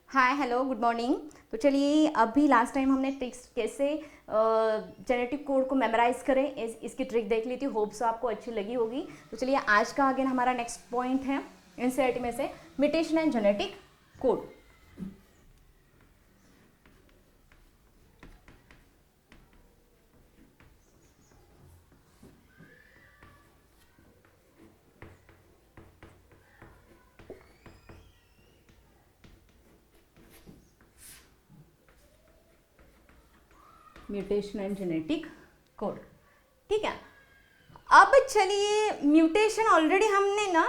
Hi hello good morning. तो चलिए, अभी लास्ट टाइम हमने ट्रिक्स कैसे जेनेटिक कोड को मेमोराइज करें इसकी ट्रिक देख ली थी। होप सो आपको अच्छी लगी होगी। तो चलिए, आज का अगेन हमारा नेक्स्ट पॉइंट है एनसीईआरटी में से mutation and genetic code. Mutation and genetic code, ठीक है। अब चलिए, म्यूटेशन ऑलरेडी हमने ना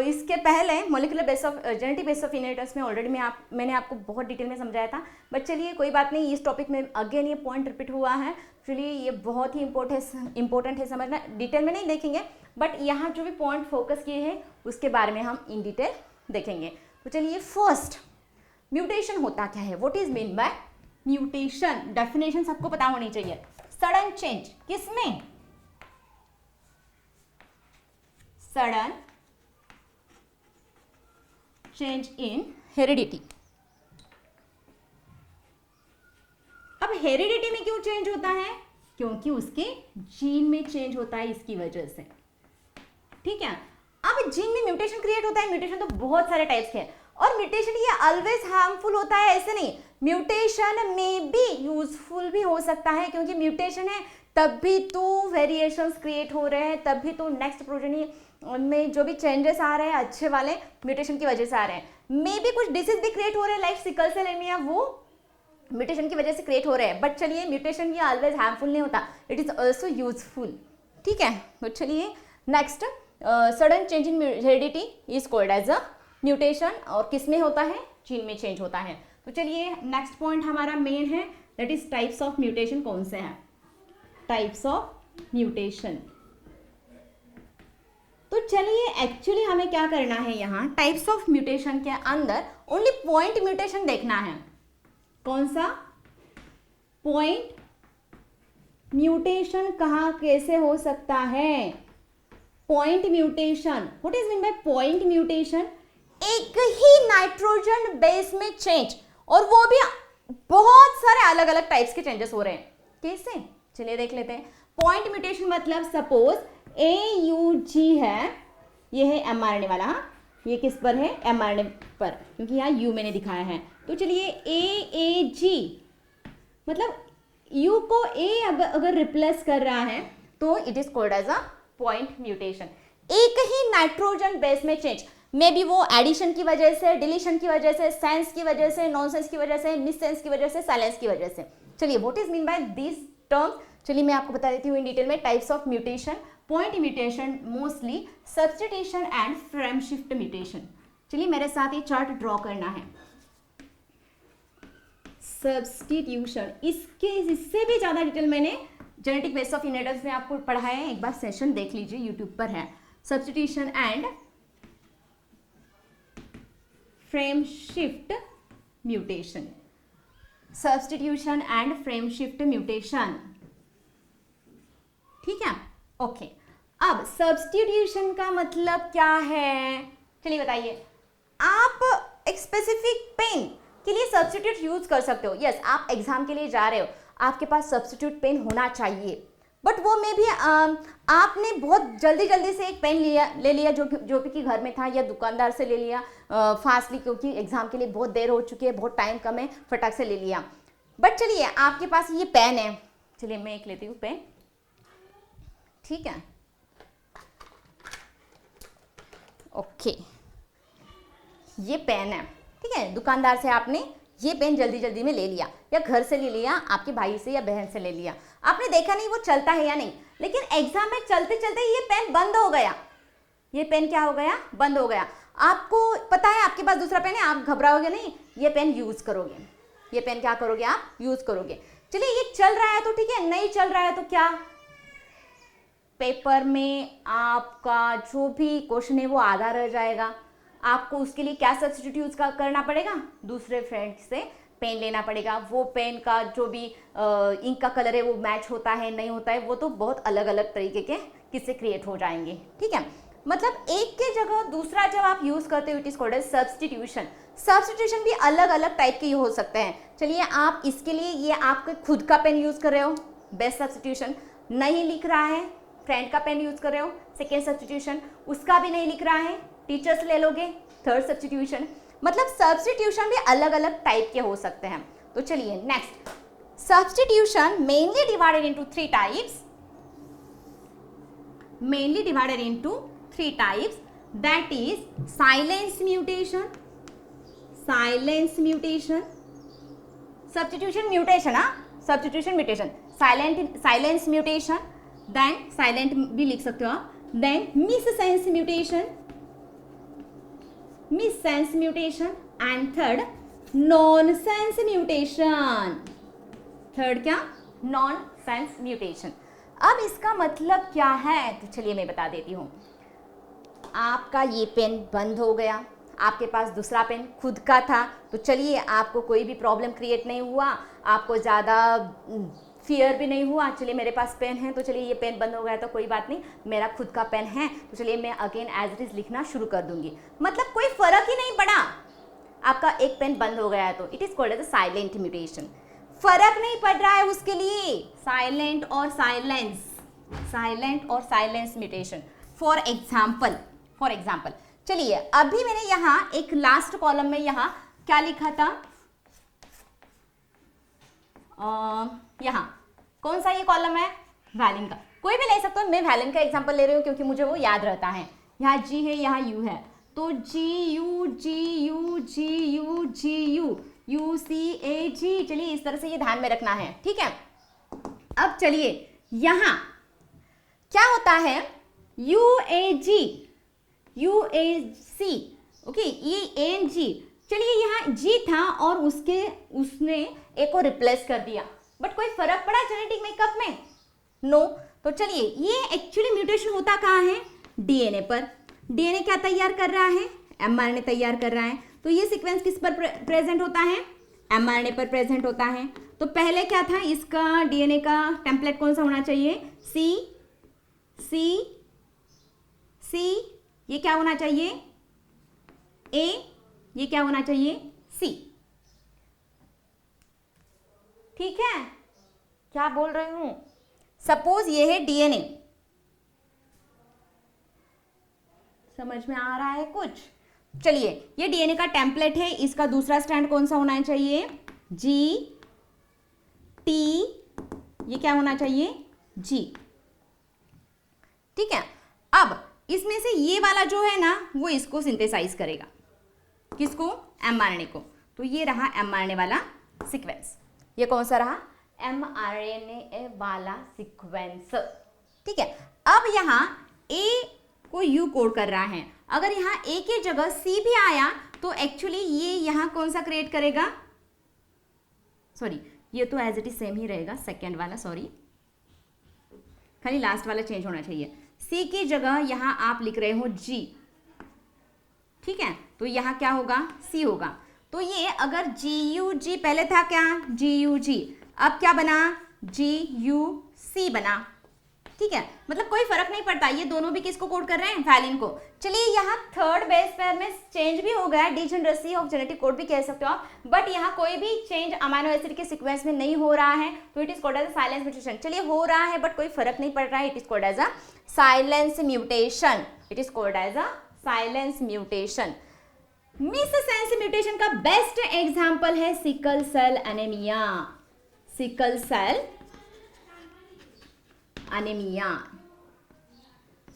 इसके पहले molecular base of genetic base of inheritance में ऑलरेडी मैंने आपको बहुत डिटेल में समझाया था। बट चलिए कोई बात नहीं, इस टॉपिक में अगेन ये पॉइंट रिपीट हुआ है। चलिए, ये बहुत ही इंपॉर्टेंट है समझना। डिटेल में नहीं देखेंगे, बट यहाँ जो भी पॉइंट फोकस किए हैं उसके बारे में हम इन डिटेल देखेंगे। तो चलिए, फर्स्ट म्यूटेशन होता क्या है, what is mean by mutation. Definition सबको पता होनी चाहिए। सडन चेंज किसमें, सडन चेंज इन हेरिडिटी। अब हेरिडिटी में क्यों चेंज होता है, क्योंकि उसके जीन में चेंज होता है, इसकी वजह से, ठीक है। अब जीन में म्यूटेशन क्रिएट होता है। म्यूटेशन तो बहुत सारे टाइप्स के हैं, और म्यूटेशन ये ऑलवेज हार्मफुल होता है ऐसे नहीं। म्यूटेशन में भी यूजफुल भी हो सकता है, क्योंकि म्यूटेशन है तब भी तो वेरिएशंस क्रिएट हो रहे हैं, तब भी तो नेक्स्ट प्रोजेनी में जो भी चेंजेस आ रहे हैं अच्छे वाले म्यूटेशन की वजह से आ रहे हैं। मे भी कुछ डिसीज भी क्रिएट हो रहे हैं लाइक सिकल सेल एनीमिया, वो म्यूटेशन की वजह से क्रिएट हो रहे हैं। बट चलिए, म्यूटेशन ये ऑलवेज हार्मफुल नहीं होता, इट इज ऑल्सो यूजफुल, ठीक है। तो चलिए next, sudden change in heredity is called as a mutation, और किस में होता है, जीन में चेंज होता है। तो चलिए, नेक्स्ट पॉइंट हमारा मेन है, that is types of mutation. कौन से हैं टाइप्स ऑफ म्यूटेशन। तो चलिए, एक्चुअली हमें क्या करना है, यहाँ टाइप्स ऑफ म्यूटेशन के अंदर ओनली पॉइंट म्यूटेशन देखना है। कौन सा पॉइंट म्यूटेशन, कहाँ कैसे हो सकता है point mutation. What is mean by point mutation, एक ही नाइट्रोजन बेस में चेंज, और वो भी बहुत सारे अलग अलग टाइप्स के चेंजेस हो रहे हैं। कैसे, चलिए देख लेते हैं। पॉइंट म्यूटेशन मतलब सपोज AUG है, ये है mRNA वाला, ये किस पर है, mRNA पर, क्योंकि यहाँ U मैंने दिखाया है। तो चलिए, AAG मतलब U को A अगर रिप्लेस कर रहा है तो it is called as a point mutation. एक ही नाइट्रोजन बेस में चेंज, मे बी वो एडिशन की वजह से, डिलीशन की वजह से, सेंस की वजह से, नॉनसेंस की वजह से, मिस सेंस की वजह से, साइलेंस की वजह से। चलिए, what is mean by this terms, चलिए मैं आपको बता देती हूँ इन डिटेल में। Types of mutation, point mutation mostly substitution and frame shift mutation. चलिए, मेरे साथ ये चार्ट ड्रॉ करना है। सब्स्टिट्यूशन, इससे भी ज्यादा डिटेल मैंने जेनेटिक बेस ऑफ इनहेरिटेंस में आपको पढ़ाया है, एक बार सेशन देख लीजिए, यूट्यूब पर है। Substitution and frame shift mutation, substitution and frame shift mutation, ठीक है, ओके। अब सब्स्टिट्यूशन का मतलब क्या है, चलिए बताइए। आप एक स्पेसिफिक पेन के लिए सब्स्टिट्यूट यूज कर सकते हो। यस, आप एग्जाम के लिए जा रहे हो, आपके पास सब्स्टिट्यूट पेन होना चाहिए, बट वो में भी आपने बहुत जल्दी से एक पेन ले लिया जो कि घर में था, या दुकानदार से ले लिया फास्टली, क्योंकि एग्जाम के लिए बहुत देर हो चुकी है, बहुत टाइम कम है, फटाक से ले लिया। बट चलिए, आपके पास ये पेन है, चलिए मैं एक लेती हूँ पेन, ठीक है, ओके। ये पेन है, ठीक है, दुकानदार से आपने ये पेन जल्दी में ले लिया, या घर से ले लिया, आपके भाई से या बहन से ले लिया। आपने देखा नहीं वो चलता है या नहीं, लेकिन एग्जाम में चलते ये पेन बंद हो गया। ये पेन क्या हो गया, बंद हो गया। आपको पता है आपके पास दूसरा पेन है, आप घबराओगे नहीं, ये पेन यूज करोगे। ये पेन क्या करोगे, आप यूज करोगे। चलिए, ये चल रहा है तो ठीक है, नहीं चल रहा है तो क्या, पेपर में आपका जो भी क्वेश्चन है वो आधा रह जाएगा। आपको उसके लिए क्या सब्स्टिट्यूट यूज करना पड़ेगा, दूसरे फ्रेंड से पेन लेना पड़ेगा। वो पेन का जो भी इंक का कलर है वो मैच होता है नहीं होता है, वो तो बहुत अलग अलग तरीके के किससे क्रिएट हो जाएंगे, ठीक है। मतलब एक के जगह दूसरा जब आप यूज करते हो it is called as substitution. Substitution भी अलग अलग टाइप के हो सकते हैं। चलिए आप इसके लिए ये आपके खुद का पेन यूज कर रहे हो, बेस्ट सब्स्टिट्यूशन। नहीं लिख रहा है, फ्रेंड का पेन यूज कर रहे हो, सेकेंड सब्स्टिट्यूशन। उसका भी नहीं लिख रहा है, टीचर्स ले लोगे, थर्ड सब्स्टिट्यूशन। मतलब सब्स्टिट्यूशन भी अलग अलग टाइप के हो सकते हैं। तो चलिए next, substitution mainly divided into three types, mainly divided into three types, that is silence mutation, silence mutation, substitution mutation, substitution mutation, silence mutation, then silent भी लिख सकते हो आप, then missense mutation, missense mutation, and third nonsense mutation, third क्या, nonsense mutation। अब इसका मतलब क्या है, तो चलिए मैं बता देती हूँ। आपका ये पेन बंद हो गया, आपके पास दूसरा पेन खुद का था, तो चलिए आपको कोई भी प्रॉब्लम क्रिएट नहीं हुआ, आपको ज़्यादा फियर भी नहीं हुआ। चलिए मेरे पास पेन है, तो चलिए ये पेन बंद हो गया तो कोई बात नहीं, मेरा खुद का पेन है, तो चलिए मैं अगेन एज इट इज लिखना शुरू कर दूंगी। मतलब कोई फर्क ही नहीं पड़ा, आपका एक पेन बंद हो गया है, तो it is called as silent mutation. फर्क नहीं पड़ रहा है उसके लिए, साइलेंट और साइलेंस, साइलेंट और साइलेंस म्यूटेशन। फॉर एग्जाम्पल चलिए अभी मैंने यहाँ एक लास्ट कॉलम में यहाँ क्या लिखा था, यहाँ कौन सा ये कॉलम है, वैलिन का। कोई भी ले सकते हो, मैं वैलिन का एग्जाम्पल ले रही हूँ क्योंकि मुझे वो याद रहता है। यहाँ जी है, यहाँ यू है, तो G U G U G U G U U C A G. चलिए इस तरह से ये ध्यान में रखना है, ठीक है। अब चलिए यहां क्या होता है, U A G U A C, okay, ये एन जी। चलिए यहाँ जी था और उसने ए को रिप्लेस कर दिया, बट कोई फर्क पड़ा जेनेटिक मेकअप में? नो। तो चलिए ये एक्चुअली म्यूटेशन होता कहाँ है, डीएनए पर। डीएनए क्या तैयार कर रहा है, एमआरएनए तैयार कर रहा है। तो ये सीक्वेंस किस पर प्रेजेंट होता है, एमआरएनए पर प्रेजेंट होता है। तो पहले क्या था, इसका डीएनए का टेम्पलेट कौन सा होना चाहिए, सी सी सी, ये क्या होना चाहिए, ए, ये क्या होना चाहिए, सी। ठीक है, क्या बोल रही हूं, सपोज ये है डीएनए, समझ में आ रहा है कुछ? चलिए ये डीएनए का टेम्पलेट है, इसका दूसरा स्ट्रैंड कौन सा होना चाहिए, जी टी, ये क्या होना चाहिए, जी। ठीक है, अब इसमें से ये वाला जो है ना वो इसको सिंथेसाइज करेगा, किसको, एमआरएनए को। तो ये रहा एमआरएनए वाला सीक्वेंस, ये कौन सा रहा, एमआरएनए वाला सीक्वेंस। ठीक है, अब यहाँ ए को यू कोड कर रहा है, अगर यहाँ ए की जगह सी भी आया तो एक्चुअली ये यहाँ कौन सा क्रिएट करेगा, सॉरी ये तो एज इट इज सेम ही रहेगा, सेकेंड वाला, सॉरी खाली लास्ट वाला चेंज होना चाहिए। सी की जगह यहाँ आप लिख रहे हो जी, ठीक है, तो यहाँ क्या होगा, सी होगा। तो ये अगर जी यू जी, पहले था क्या, जी यू जी, अब क्या बना, जी यू सी बना। ठीक है, मतलब कोई फर्क नहीं पड़ता, ये दोनों भी किसको कोड कर रहे हैं, वैलिन को। चलिए यहाँ थर्ड बेस पेयर में चेंज भी हो गया, डिजेनरेसी ऑफ जेनेटिक कोड भी कह सकते हो आप, बट यहाँ कोई भी चेंज अमीनो एसिड के सीक्वेंस में नहीं हो रहा है, तो it is called as silence mutation. चलिए हो रहा है बट कोई फर्क नहीं पड़ रहा है, it is called as a silence mutation, it is called as a silence mutation. Missense mutation का बेस्ट एग्जाम्पल है sickle cell anaemia, sickle cell anemia.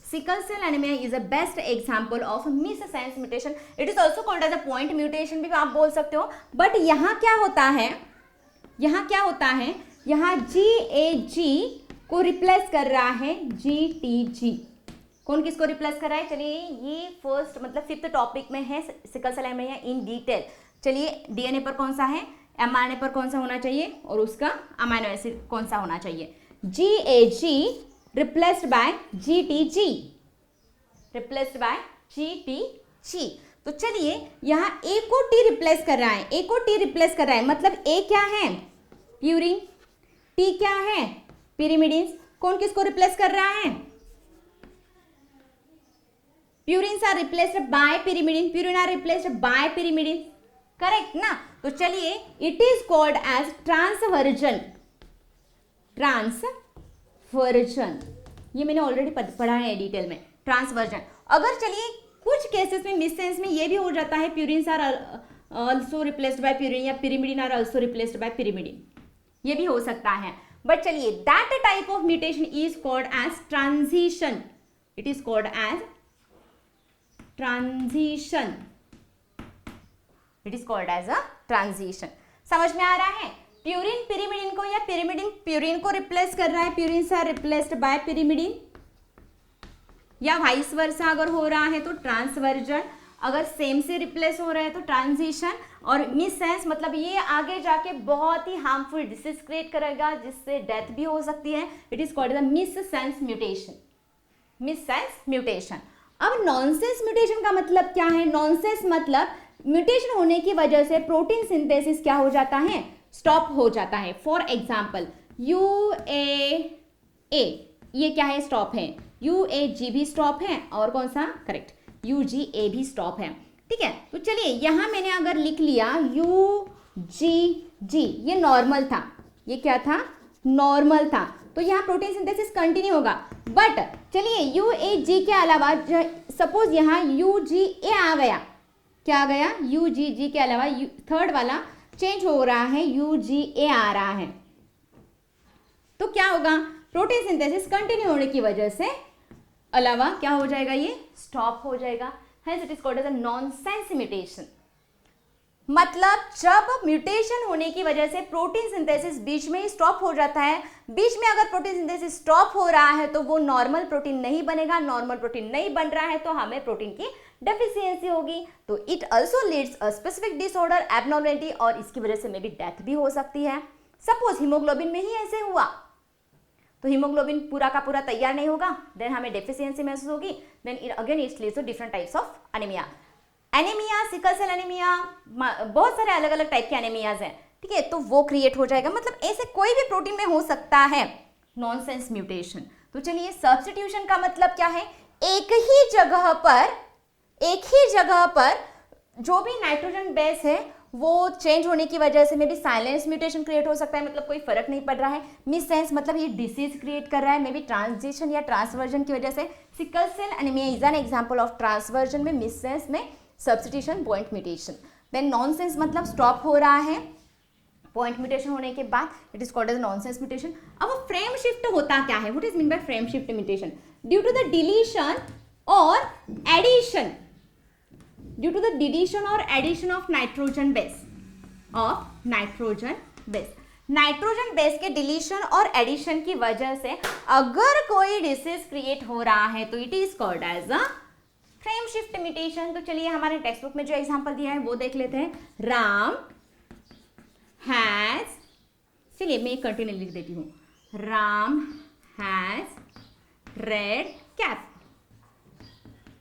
Sickle cell anemia is a best example of missense mutation. It is also called as a point mutation भी आप बोल सकते हो। But यहाँ क्या होता है, यहाँ क्या होता है, यहाँ GAG को रिप्लेस कर रहा है GTG। कौन किसको रिप्लेस कर रहा है, चलिए ये फर्स्ट मतलब फिफ्थ टॉपिक में है sickle cell anaemia in detail. चलिए डीएनए पर कौन सा है, एमआरएनए पर कौन सा होना चाहिए और उसका अमीनो एसिड कौन सा होना चाहिए, GAG replaced by GTG, replaced by GTG। तो चलिए यहाँ A को T रिप्लेस कर रहा है, A को T रिप्लेस कर रहा है, मतलब A क्या है, प्यूरिन, T क्या है, पिरिमिडिन्स। कौन किसको रिप्लेस कर रहा है, purines are replaced by pyrimidine, purine are replaced by pyrimidine, correct ना। तो चलिए it is called as transversion, transversion, ये मैंने ऑलरेडी पढ़ा है डिटेल में, ट्रांसवर्जन। अगर चलिए कुछ केसेस में मिससेंस में ये भी हो जाता है purines are also replaced by purine या pyrimidine are also replaced by pyrimidine, ये भी हो सकता है। बट चलिए that type of mutation is called as transition, it is called as transition, it is called as a transition. समझ में आ रहा है? प्यूरिन पिरिमिडिन को या पिरिमिडिन प्यूरिन को रिप्लेस कर रहा है, purine are replaced by pyrimidine, या वाइस वर्सा अगर हो रहा है तो ट्रांसवर्जन, अगर सेम से रिप्लेस हो रहा है तो ट्रांजिशन। और मिससेंस मतलब ये आगे जाके बहुत ही हार्मफुल डिसीज क्रिएट करेगा जिससे डेथ भी हो सकती है, it is called the missense mutation, missense mutation. अब नॉनसेंस म्यूटेशन का मतलब क्या है? नॉनसेंस मतलब म्यूटेशन होने की वजह से प्रोटीन सिंथेसिस क्या हो जाता है? स्टॉप हो जाता है। फॉर एग्जाम्पल UAA, ये क्या है? स्टॉप है। UAG भी स्टॉप है, और कौन सा? करेक्ट, UGA भी स्टॉप है, ठीक है। तो चलिए यहां मैंने अगर लिख लिया UGG, ये नॉर्मल था, ये क्या था? नॉर्मल था, तो यहाँ प्रोटीन सिंथेसिस कंटिन्यू होगा। बट चलिए UAG के अलावा सपोज यहाँ UGA आ गया, क्या आ गया? UGG के अलावा थर्ड वाला चेंज हो रहा है, UGA आ रहा है, तो क्या होगा? प्रोटीन सिंथेसिस कंटिन्यू होने की वजह से अलावा क्या हो जाएगा? ये स्टॉप हो जाएगा। Hence it is called as a nonsense mutation. मतलब जब म्यूटेशन होने की वजह से प्रोटीन सिंथेसिस बीच में ही स्टॉप हो जाता है, बीच में अगर प्रोटीन सिंथेसिस स्टॉप हो रहा है तो वो नॉर्मल प्रोटीन नहीं बनेगा, नॉर्मल प्रोटीन नहीं बन रहा है तो हमें प्रोटीन की डेफिशिएंसी होगी, तो it also leads a specific disorder, abnormality, और इसकी वजह से मे बी डेथ भी हो सकती है। सपोज हीमोग्लोबिन में ही ऐसे हुआ तो हीमोग्लोबिन पूरा का पूरा तैयार नहीं होगा, देन हमें डेफिशिएंसी महसूस होगी, then again it leads to different types of anaemia. Anaemia, sickle cell anaemia, बहुत सारे अलग अलग टाइप के एनीमियाज हैं, ठीक है, तो वो क्रिएट हो जाएगा। मतलब ऐसे कोई भी प्रोटीन में हो सकता है नॉनसेंस म्यूटेशन। तो चलिए सब्स्टिट्यूशन का मतलब क्या है? एक ही जगह पर जो भी नाइट्रोजन बेस है वो चेंज होने की वजह से may be silence mutation create हो सकता है, मतलब कोई फर्क नहीं पड़ रहा है। मिससेंस मतलब ये डिसीज क्रिएट कर रहा है, मे बी ट्रांजिशन या ट्रांसवर्जन की वजह से। Sickle cell anaemia is an example of transversion में, मिससेंस में substitution, point mutation. Then nonsense मतलब स्टॉप हो रहा है पॉइंट म्यूटेशन होने के बाद, it is called as nonsense mutation. अब फ्रेम शिफ्ट होता क्या है? What is mean by frame shift mutation? Due to the deletion और addition, due to the deletion और addition of nitrogen base, nitrogen base के डिलीशन और addition की वजह से अगर कोई डिसीज क्रिएट हो रहा है तो it is called as a frame shift mutation. तो चलिए हमारे टेक्स्ट बुक में जो एग्जांपल दिया है वो देख लेते हैं। राम हैज, चलिए मैं कंटिन्यू लिख देती हूँ, राम हैज रेड कैप।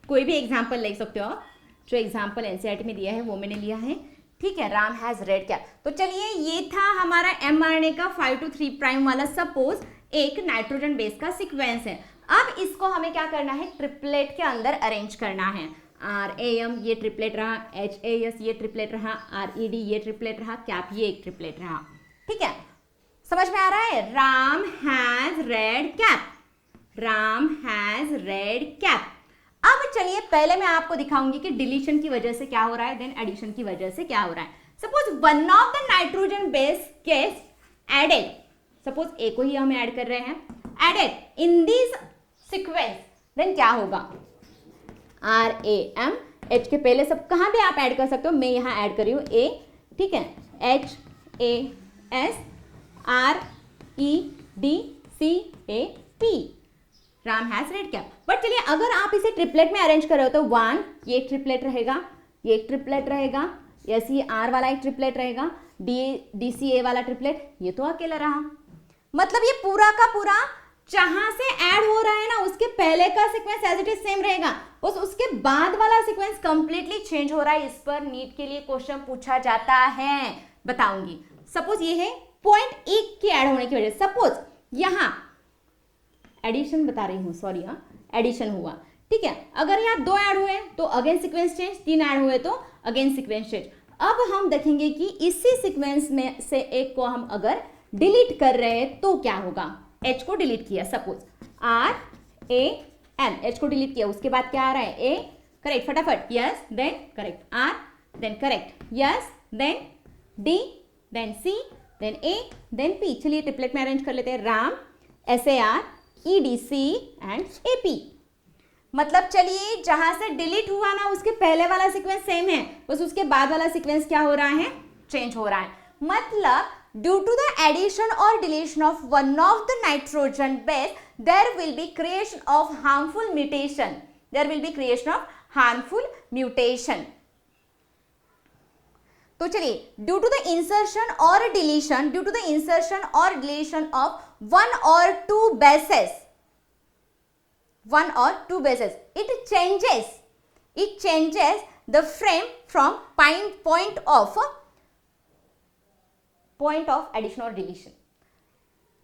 कोई भी एग्जांपल लिख सकते हो आप, जो एग्जाम्पल एनसीईआरटी में दिया है वो मैंने लिया है, ठीक है। Ram has red cap. तो चलिए ये था हमारा mRNA का 5 to 3 प्राइम वाला सपोज एक नाइट्रोजन बेस का सीक्वेंस है। अब इसको हमें क्या करना है? ट्रिपलेट के अंदर अरेंज करना है। RAM ये ट्रिपलेट रहा, HAS ये ट्रिपलेट रहा, RED ये ट्रिपलेट रहा, कैप ये एक ट्रिपलेट रहा, ठीक है। समझ में आ रहा है? Ram has red cap, Ram has red cap. अब चलिए पहले मैं आपको दिखाऊंगी कि डिलीशन की वजह से क्या हो रहा है, देन एडिशन की वजह से क्या हो रहा है। Suppose one of the nitrogen base gets added, suppose A को ही हम ऐड कर रहे हैं, added in this sequence, then क्या होगा? RAM, H के पहले सब कहाँ पे आप ऐड कर सकते हो, मैं यहाँ ऐड कर रही हूँ A, ठीक है, HAS REDCAP, Ram has red cap. But चलिए अगर आप इसे ट्रिपलेट में अरेंज कर रहे हो तो 1 ये एक ट्रिपलेट रहेगा, ये एक ट्रिपलेट रहेगा, SER वाला एक ट्रिपलेट रहेगा, DCA वाला ट्रिपलेट, ये तो अकेला रहा। मतलब ये पूरा का पूरा जहां से ऐड हो रहा है ना उसके पहले का sequence as it is same रहेगा, बस उसके बाद वाला सीक्वेंस कंप्लीटली चेंज हो रहा है। इस पर नीट के लिए क्वेश्चन पूछा जाता है, बताऊंगी। सपोज ये है पॉइंट 1 के ऐड होने की वजह से, सपोज यहां एडिशन बता रही हूं, सॉरी, हाँ एडिशन हुआ, ठीक है। अगर यहाँ 2 ऐड हुए तो अगेन सीक्वेंस चेंज, 3 ऐड हुए तो अगेन सीक्वेंस चेंज। अब हम देखेंगे कि इसी सीक्वेंस में से एक को हम अगर डिलीट कर रहे हैं तो क्या होगा। H को डिलीट किया, सपोज RAM, H को डिलीट किया, उसके बाद क्या आ रहा है A, करेक्ट, फटाफट, yes then correct R, then correct yes, then D, then C, then A, then P। चलिए ट्रिपलेट में अरेंज कर लेते हैं, RAM, SAR, EDC and AP। मतलब चलिए जहां से डिलीट हुआ ना उसके पहले वाला सीक्वेंस सेम है, बस उसके बाद वाला सीक्वेंस क्या हो रहा है, चेंज हो रहा है। मतलब ड्यू टू द एडिशन और deletion of one of the nitrogen base there will be creation of harmful mutation, there will be creation of harmful mutation. तो चलिए ड्यू टू द इंसर्शन और deletion, due to the insertion और deletion of one or two bases, one or two bases, it changes the frame from point of addition or deletion।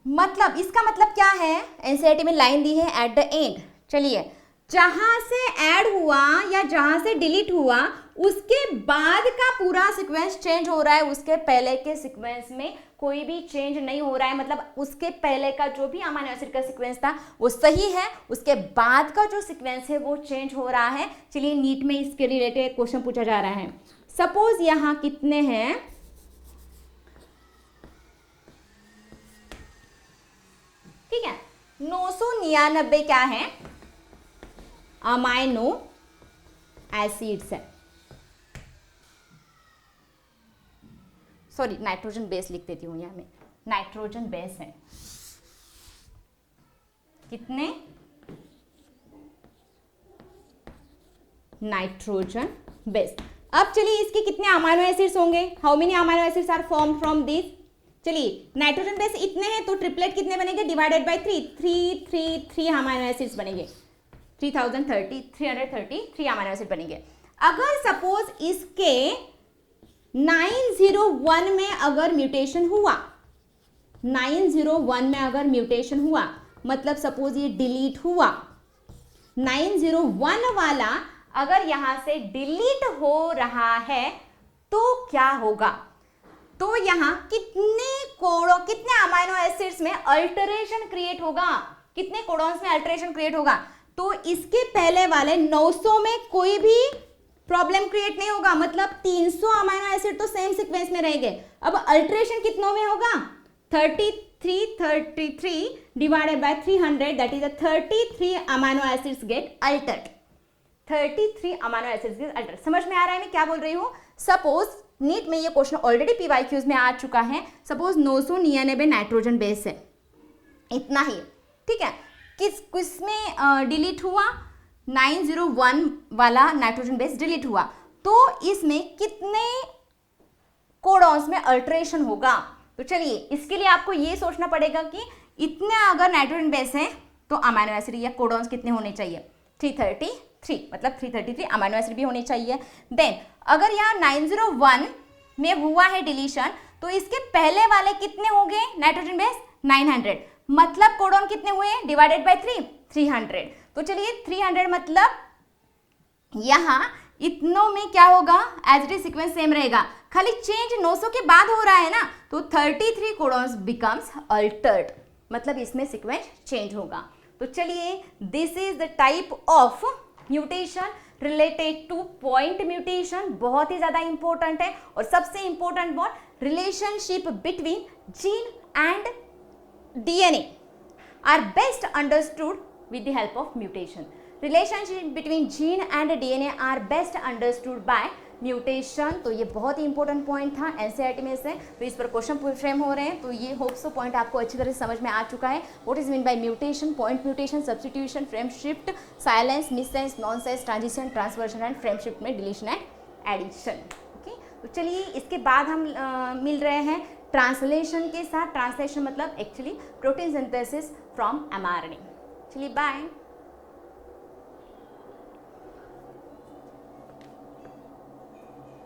मतलब इसका मतलब क्या है, NCERT में लाइन दी है at the end. चलिए जहां से ऐड हुआ या जहां से डिलीट हुआ उसके बाद का पूरा सीक्वेंस चेंज हो रहा है, उसके पहले के सीक्वेंस में कोई भी चेंज नहीं हो रहा है। मतलब उसके पहले का जो भी अमीनो एसिड का सीक्वेंस था वो सही है, उसके बाद का जो सीक्वेंस है वो चेंज हो रहा है। चलिए नीट में इसके रिलेटेड क्वेश्चन पूछा जा रहा है। सपोज यहां कितने हैं, ठीक है, 999 क्या है, अमाइनो एसिड्स है, सॉरी नाइट्रोजन बेस लिख देती हूँ यहाँ में, नाइट्रोजन बेस है। कितने, नाइट्रोजन बेस। अब चलिए इसके कितने अमाइनो एसिड्स होंगे, how many amino acids are form from this. चलिए नाइट्रोजन बेस इतने हैं तो ट्रिपलेट कितने बनेंगे, डिवाइडेड बाय 3 अमाइनो एसिड्स बनेंगे, 333 अमाइनो एसिड बनेंगे। अगर सपोज इसके 901 में अगर म्यूटेशन हुआ, 901 में अगर म्यूटेशन हुआ, मतलब सपोज ये डिलीट हुआ, 901 वाला अगर यहां से डिलीट हो रहा है तो क्या होगा। तो यहां कितने अमाइनो एसिड्स में अल्टरेशन क्रिएट होगा, कितने कोडॉन्स में अल्टरेशन क्रिएट होगा। तो इसके पहले वाले 900 में कोई भी प्रॉब्लम क्रिएट नहीं होगा, मतलब 300 अमाइनो एसिड तो सेम सीक्वेंस में रहेंगे। अब अल्टरेशन कितनों में होगा, 33 divided by 300, that is 33 amino acids get altered, 33 amino acids get altered. समझ में आ रहा है मैं क्या बोल रही हूँ। सपोज नीट में ये क्वेश्चन ऑलरेडी पीवाईक्यूज में आ चुका है। सपोज 999 नाइट्रोजन बेस है, इतना ही, ठीक है। किस में डिलीट हुआ, 901 वाला नाइट्रोजन बेस डिलीट हुआ, तो इसमें कितने कोडॉन्स में अल्टरेशन होगा। तो चलिए इसके लिए आपको ये सोचना पड़ेगा कि इतने अगर नाइट्रोजन बेस है तो अमीनो एसिड या कोडॉन्स कितने होने चाहिए, 333, मतलब 333 अमीनो एसिड भी होने चाहिए। देन अगर यहाँ 901 में हुआ है डिलीशन तो इसके पहले वाले कितने हो गए नाइट्रोजन बेस, 900, मतलब कोडॉन कितने हुए, डिवाइडेड बाय 300। तो चलिए 300 मतलब यहां इतनों में क्या होगा, as it is sequence same रहेगा, खाली चेंज 900 के बाद हो रहा है ना, तो 33 कोडॉन्स बिकम्स अल्टर्ड, मतलब इसमें सीक्वेंस चेंज होगा। तो चलिए this is the type of mutation related two point mutation, बहुत ही ज्यादा इंपॉर्टेंट है। और सबसे important word, relationship between gene and DNA are best understood with the help of mutation. Relationship between gene and DNA are best understood by mutation. तो ये बहुत ही important point था NCERT में से, तो इस पर क्वेश्चन फ्रेम हो रहे हैं। तो ये होप सो पॉइंट आपको अच्छी तरह से समझ में आ चुका है। What is mean by mutation, point mutation, substitution, frame shift, silence, missense, nonsense, transition, transversion and frame shift में डिलीशन एंड एडिशन। ओके, तो चलिए इसके बाद हम मिल रहे हैं ट्रांसलेशन के साथ। ट्रांसलेशन मतलब actually protein synthesis from mRNA। चलिए बाय।